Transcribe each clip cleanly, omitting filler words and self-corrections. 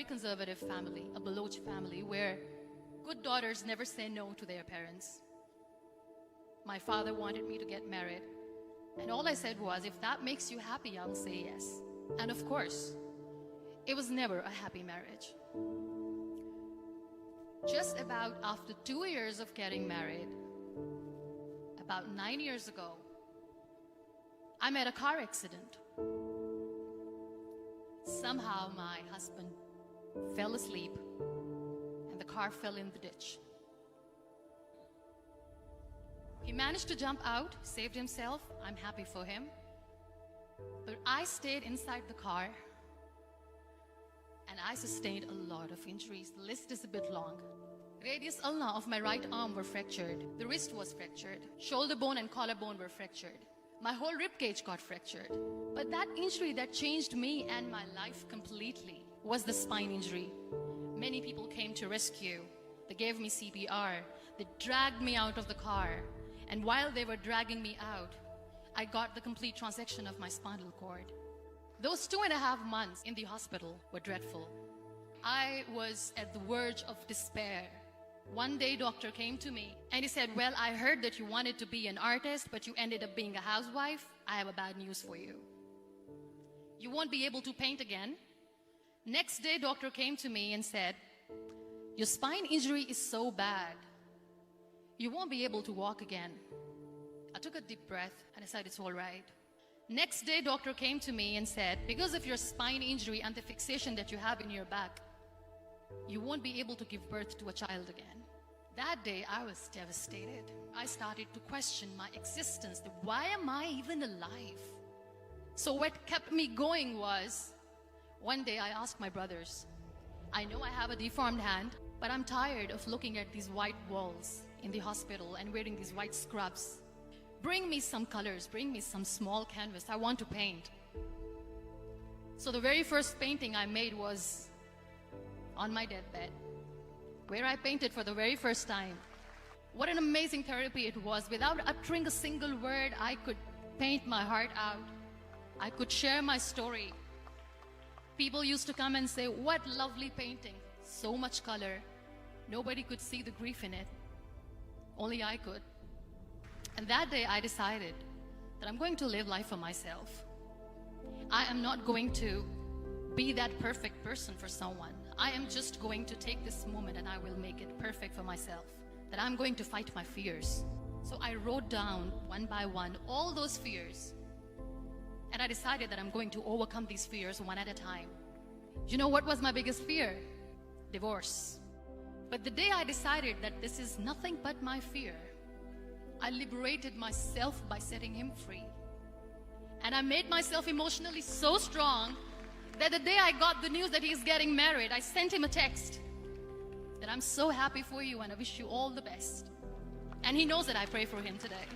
very conservative family, a Baloch family, where good daughters never say no to their parents. My father wanted me to get married, and all I said was, if that makes you happy, I'll say yes. And of course, it was never a happy marriage. Just about after 2 years of getting married, about 9 years ago, I met a car accident. Somehow my husband fell asleep and the car fell in the ditch. He managed to jump out, saved himself. I'm happy for him. But I stayed inside the car and I sustained a lot of injuries. The list is a bit long. Radius ulna of my right arm were fractured. The wrist was fractured. Shoulder bone and collarbone were fractured. My whole rib cage got fractured. But that injury that changed me and my life completely was the spine injury. Many people came to rescue. They gave me CPR. They dragged me out of the car. And while they were dragging me out, I got the complete transection of my spinal cord. Those 2.5 months in the hospital were dreadful. I was at the verge of despair. One day, doctor came to me and he said, well, I heard that you wanted to be an artist, but you ended up being a housewife. I have a bad news for you. You won't be able to paint again. Next day, doctor came to me and said, your spine injury is so bad, you won't be able to walk again. I took a deep breath and I said, it's all right. Next day, doctor came to me and said, because of your spine injury and the fixation that you have in your back, you won't be able to give birth to a child again. That day, I was devastated. I started to question my existence. Why am I even alive? So what kept me going was, one day I asked my brothers, I know I have a deformed hand, but I'm tired of looking at these white walls in the hospital and wearing these white scrubs. Bring me some colors, bring me some small canvas. I want to paint. So the very first painting I made was on my deathbed, where I painted for the very first time. What an amazing therapy it was. Without uttering a single word, I could paint my heart out. I could share my story. People used to come and say, what lovely painting, so much color. Nobody could see the grief in it. Only I could. And that day I decided that I'm going to live life for myself. I am not going to be that perfect person for someone. I am just going to take this moment and I will make it perfect for myself. That I'm going to fight my fears. So I wrote down one by one all those fears. And I decided that I'm going to overcome these fears one at a time. You know what was my biggest fear? Divorce. But the day I decided that this is nothing but my fear, I liberated myself by setting him free. And I made myself emotionally so strong that the day I got the news that he's getting married, I sent him a text that I'm so happy for you and I wish you all the best. And he knows that I pray for him today.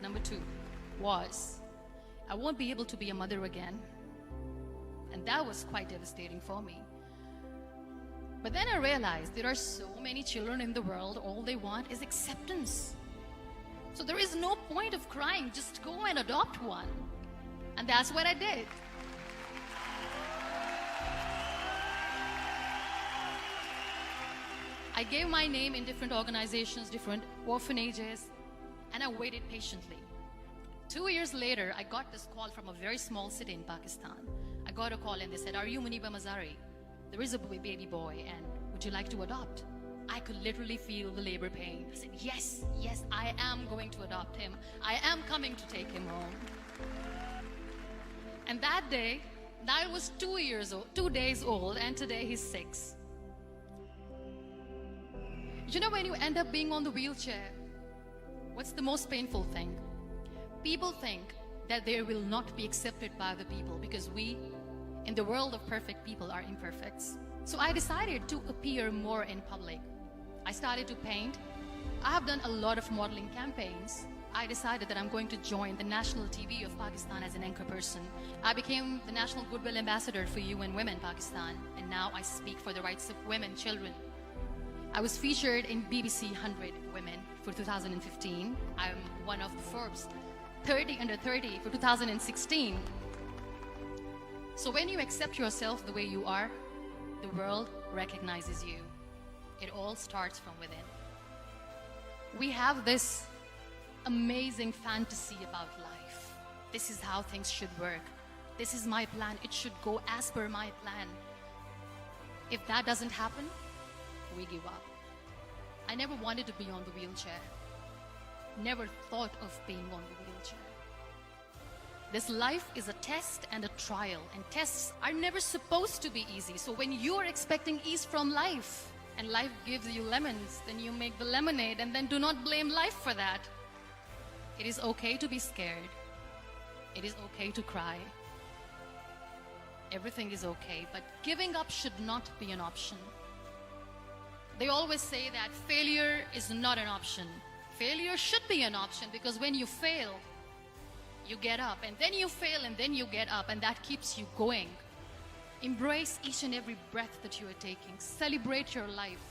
Number 2 was, I won't be able to be a mother again. And that was quite devastating for me. But then I realized there are so many children in the world, all they want is acceptance. So there is no point of crying, just go and adopt one. And that's what I did. I gave my name in different organizations, different orphanages, and I waited patiently. 2 years later, I got this call from a very small city in Pakistan. I got a call and they said, are you Muniba Mazari? There is a baby boy and would you like to adopt? I could literally feel the labor pain. I said, yes, yes, I am going to adopt him. I am coming to take him home. And that day, I was 2 days old, and today he's 6. You know, when you end up being on the wheelchair, what's the most painful thing? People think that they will not be accepted by other people because we, in the world of perfect people, are imperfects. So I decided to appear more in public. I started to paint. I have done a lot of modeling campaigns. I decided that I'm going to join the national TV of Pakistan as an anchor person. I became the National Goodwill Ambassador for UN Women Pakistan, and now I speak for the rights of women, children. I was featured in BBC 100 Women for 2015. I'm one of the Forbes 30 under 30 for 2016. So when you accept yourself the way you are, the world recognizes you. It all starts from within. We have this amazing fantasy about life. This is how things should work. This is my plan. It should go as per my plan. If that doesn't happen, we give up. I never wanted to be on the wheelchair. Never thought of being on the wheelchair. This life is a test and a trial, and tests are never supposed to be easy. So when you are expecting ease from life, and life gives you lemons, then you make the lemonade, and then do not blame life for that. It is okay to be scared. It is okay to cry. Everything is okay, but giving up should not be an option. They always say that failure is not an option. Failure should be an option, because when you fail, you get up, and then you fail, and then you get up, and that keeps you going. Embrace each and every breath that you are taking. Celebrate your life.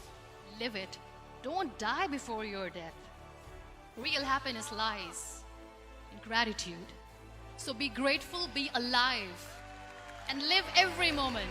Live it. Don't die before your death. Real happiness lies in gratitude. So be grateful, be alive, and live every moment.